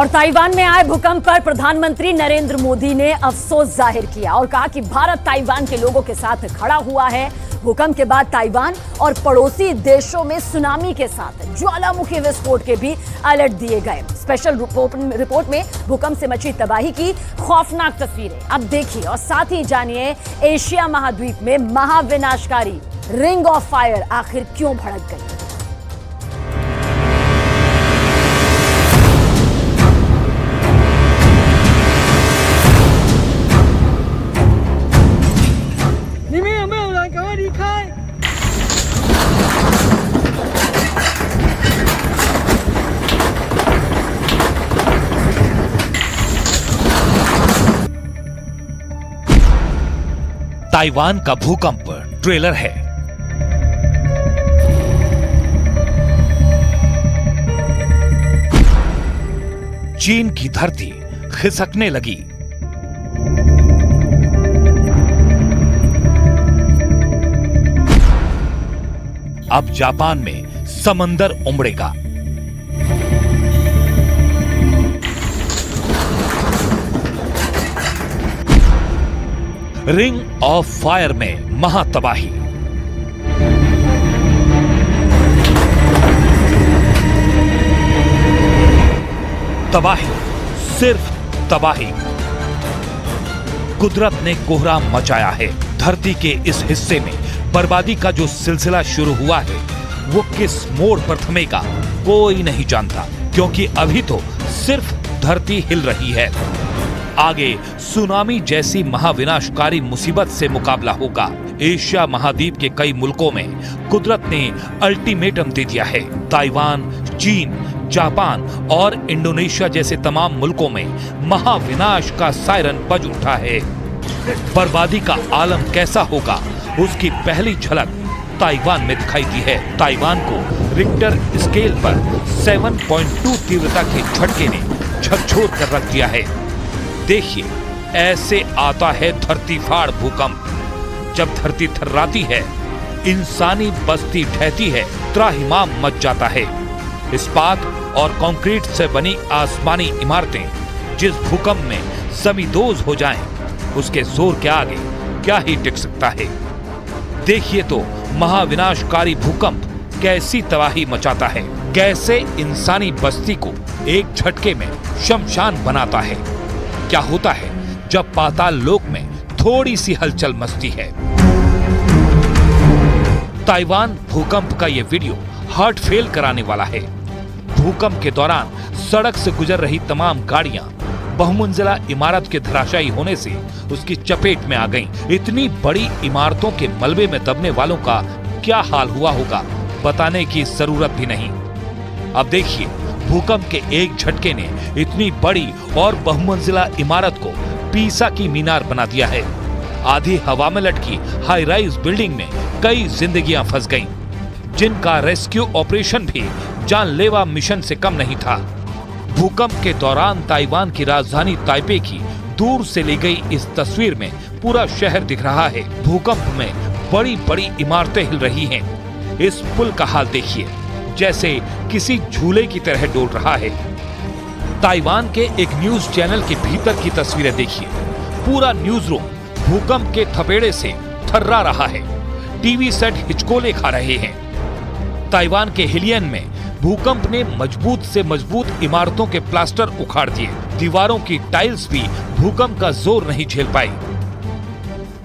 और ताइवान में आए भूकंप पर प्रधानमंत्री नरेंद्र मोदी ने अफसोस जाहिर किया और कहा कि भारत ताइवान के लोगों के साथ खड़ा हुआ है। भूकंप के बाद ताइवान और पड़ोसी देशों में सुनामी के साथ ज्वालामुखी विस्फोट के भी अलर्ट दिए गए। स्पेशल रिपोर्ट में भूकंप से मची तबाही की खौफनाक तस्वीरें अब देखिए और साथ ही जानिए एशिया महाद्वीप में महाविनाशकारी रिंग ऑफ फायर आखिर क्यों भड़क गई। ताइवान का भूकंप ट्रेलर है। चीन की धरती खिसकने लगी। अब जापान में समंदर उमड़ेगा। रिंग ऑफ फायर में महातबाही। तबाही, सिर्फ तबाही। कुदरत ने कोहराम मचाया है। धरती के इस हिस्से में बर्बादी का जो सिलसिला शुरू हुआ है वो किस मोड़ पर थमेगा कोई नहीं जानता, क्योंकि अभी तो सिर्फ धरती हिल रही है। आगे सुनामी जैसी महाविनाशकारी मुसीबत से मुकाबला होगा। एशिया महाद्वीप के कई मुल्कों में कुदरत ने अल्टीमेटम दे दिया है। ताइवान, चीन, जापान और इंडोनेशिया जैसे तमाम मुल्कों में महाविनाश का सायरन बज उठा है। बर्बादी का आलम कैसा होगा उसकी पहली झलक ताइवान में दिखाई दी है। ताइवान को रिक्टर स्केल पर 7.2 तीव्रता के झटके ने झकझोर कर रख दिया है। देखिए, ऐसे आता है धरती फाड़ भूकंप। जब धरती थर्राती है, इंसानी बस्ती ढहती है, त्राहिमाम मच जाता है। इस्पात और कंक्रीट से बनी आसमानी इमारतें जिस भूकंप में जमींदोज हो जाएं, उसके जोर के आगे क्या ही टिक सकता है। देखिए तो महाविनाशकारी भूकंप कैसी तबाही मचाता है, कैसे इंसानी बस्ती को एक झटके में शमशान बनाता है। क्या होता है जब पाताल लोक में थोड़ी सी हलचल मचती है। ताइवान भूकंप का यह वीडियो हार्ट फेल कराने वाला है। भूकंप के दौरान सड़क से गुजर रही तमाम गाड़ियां बहुमंजिला इमारत के धराशायी होने से उसकी चपेट में आ गईं। इतनी बड़ी इमारतों के मलबे में दबने वालों का क्या हाल हुआ होगा बताने की जरूरत भी नहीं। अब देखिए, भूकंप के एक झटके ने इतनी बड़ी और बहुमंजिला इमारत को पीसा की मीनार बना दिया है। आधी हवा में लटकी हाई राइज बिल्डिंग में कई जिंदगियां फंस गईं, जिनका रेस्क्यू ऑपरेशन भी जानलेवा मिशन से कम नहीं था। भूकंप के दौरान ताइवान की राजधानी ताइपे की दूर से ली गई इस तस्वीर में पूरा शहर दिख रहा है। भूकंप में बड़ी बड़ी इमारतें हिल रही हैं। इस पुल का हाल देखिए, जैसे किसी झूले की तरह डोल रहा है। ताइवान के एक न्यूज चैनल के भीतर की तस्वीरें देखिए। पूरा न्यूज रूम भूकंप के थपेड़े से थर्रा रहा है। टीवी सेट हिचकोले खा रहे हैं। ताइवान के हिलियन में भूकंप ने मजबूत से मजबूत इमारतों के प्लास्टर उखाड़ दिए। दीवारों की टाइल्स भी भूकंप का जोर नहीं झेल पाई।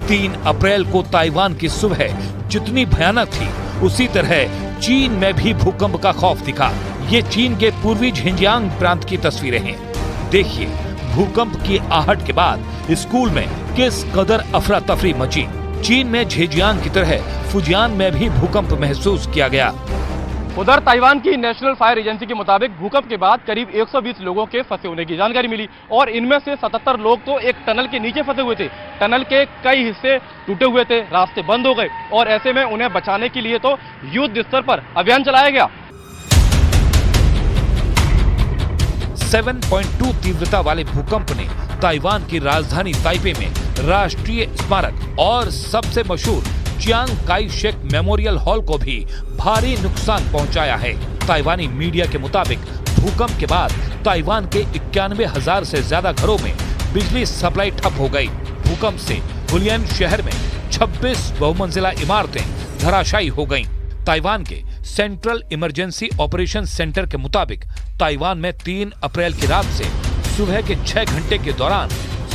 3 अप्रैल को ताइवान की सुबह जितनी भयानक थी, उसी तरह चीन में भी भूकंप का खौफ दिखा। ये चीन के पूर्वी झिंजियांग प्रांत की तस्वीरें हैं। देखिए, भूकंप की आहट के बाद स्कूल में किस कदर अफरा तफरी मची। चीन में झेजियांग की तरह फुजियान में भी भूकंप महसूस किया गया। उधर ताइवान की नेशनल फायर एजेंसी के मुताबिक भूकंप के बाद करीब 120 लोगों के फंसे होने की जानकारी मिली और इनमें से 77 लोग तो एक टनल के नीचे फंसे हुए थे। टनल के कई हिस्से टूटे हुए थे, रास्ते बंद हो गए और ऐसे में उन्हें बचाने के लिए तो युद्ध स्तर पर अभियान चलाया गया। 7.2 तीव्रता वाले भूकंप ने ताइवान की राजधानी ताइपे में राष्ट्रीय स्मारक और सबसे मशहूर Chiang Kai Shek memorial hall को भी भारी नुकसान पहुंचाया है। ताइवानी मीडिया के मुताबिक भूकंप के बाद ताइवान के 91,000 से ज्यादा घरों में बिजली सप्लाई ठप हो गई। भूकंप से हुलियन शहर में 26 बहुमंजिला इमारतें धराशायी हो गईं। ताइवान के सेंट्रल इमरजेंसी ऑपरेशन सेंटर के मुताबिक ताइवान में 3 अप्रैल की रात से सुबह के 6 घंटे के दौरान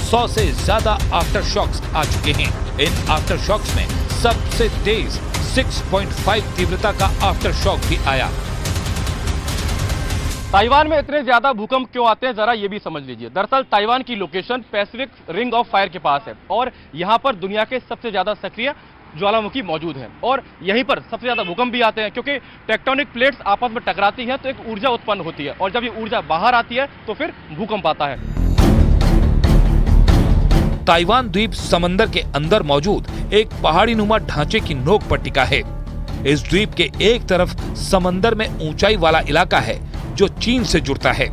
100 से ज्यादा आफ्टर शॉक्स आ चुके हैं। इन आफ्टर शॉक्स में सबसे तेज 6.5 तीव्रता का आफ्टर शॉक भी आया। ताइवान में इतने ज्यादा भूकंप क्यों आते हैं, जरा ये भी समझ लीजिए। दरअसल ताइवान की location Pacific ring of fire के पास है और यहाँ पर दुनिया के सबसे ज्यादा सक्रिय ज्वालामुखी मौजूद है और यहीं पर सबसे ज्यादा भूकंप भी आते हैं, क्योंकि टेक्टोनिक प्लेट्स आपस में टकराती हैं तो एक ऊर्जा उत्पन्न होती है और जब ये ऊर्जा बाहर आती है तो फिर भूकंप आता है। ताइवान द्वीप समंदर के अंदर मौजूद एक पहाड़ी नुमा ढांचे की नोक पर टिका है। इस द्वीप के एक तरफ समंदर में ऊंचाई वाला इलाका है जो चीन से जुड़ता है,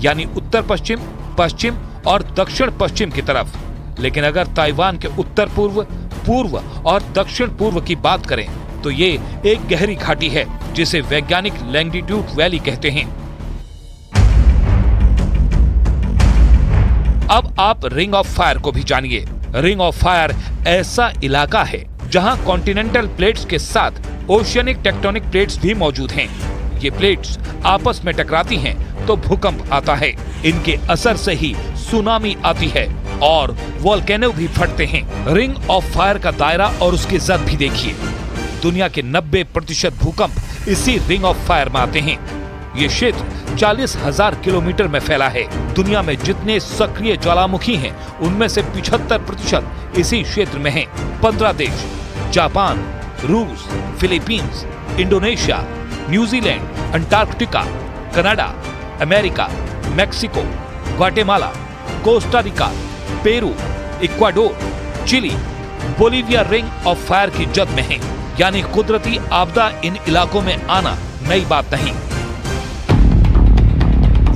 यानी उत्तर पश्चिम, पश्चिम और दक्षिण पश्चिम की तरफ। लेकिन अगर ताइवान के उत्तर पूर्व, पूर्व और दक्षिण पूर्व की बात करें तो ये एक गहरी घाटी है जिसे वैज्ञानिक लैंगिट्यूड वैली कहते हैं। अब आप रिंग ऑफ फायर को भी जानिए। रिंग ऑफ फायर ऐसा इलाका है जहां कॉन्टिनेंटल प्लेट्स के साथ ओशियनिक टेक्टोनिक प्लेट्स भी मौजूद हैं। ये प्लेट्स आपस में टकराती हैं तो भूकंप आता है। इनके असर से ही सुनामी आती है और वोल्केनो भी फटते हैं। रिंग ऑफ फायर का दायरा और उसकी जद भी देखिए। दुनिया के 90% भूकंप इसी रिंग ऑफ फायर में आते हैं। ये क्षेत्र 40,000 किलोमीटर में फैला है। दुनिया में जितने सक्रिय ज्वालामुखी हैं, उनमें से 75% इसी क्षेत्र में हैं। 15 देश जापान, रूस, Philippines, Indonesia, New Zealand, Antarctica, Canada, America, Mexico, Guatemala, Costa Rica, Peru, Ecuador, Chile, Bolivia ring of fire की जद में है। यानी कुदरती आपदा इन इलाकों में आना नई बात नहीं।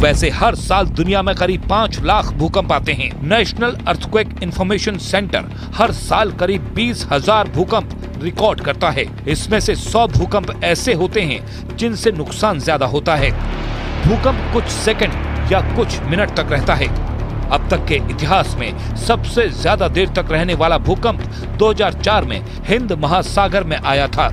वैसे हर साल दुनिया में करीब 5 लाख भूकंप आते हैं। नेशनल अर्थक्वेक इंफॉर्मेशन सेंटर हर साल करीब 20,000 भूकंप रिकॉर्ड करता है। इसमें से 100 भूकंप ऐसे होते हैं जिनसे नुकसान ज्यादा होता है। भूकंप कुछ सेकंड या कुछ मिनट तक रहता है। अब तक के इतिहास में सबसे ज्यादा देर तक रहने वाला भूकंप 2004 में हिंद महासागर में आया था।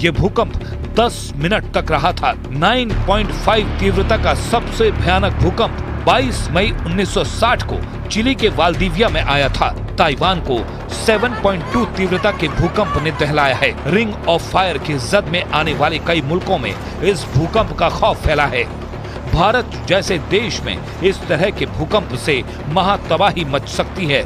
ये भूकंप 10 मिनट तक रहा था। 9.5 तीव्रता का सबसे भयानक भूकंप 22 मई 1960 को चिली के वाल्दिविया में आया था। ताइवान को 7.2 तीव्रता के भूकंप ने दहलाया है। रिंग ऑफ फायर की जद में आने वाले कई मुल्कों में इस भूकंप का खौफ फैला है। भारत जैसे देश में इस तरह के भूकंप से महातबाही मच सकती है,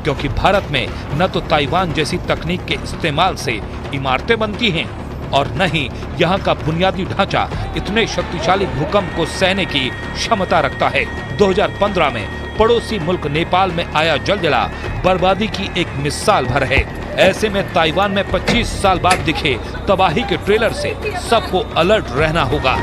क्योंकि भारत में न तो ताइवान जैसी तकनीक के इस्तेमाल से इमारतें बनती हैं और न ही यहाँ का बुनियादी ढांचा इतने शक्तिशाली भूकंप को सहने की क्षमता रखता है। 2015 में पड़ोसी मुल्क नेपाल में आया जलजला बर्बादी की एक मिसाल भर है। ऐसे में ताइवान में 25 साल बाद दिखे तबाही के ट्रेलर से सबको अलर्ट रहना होगा।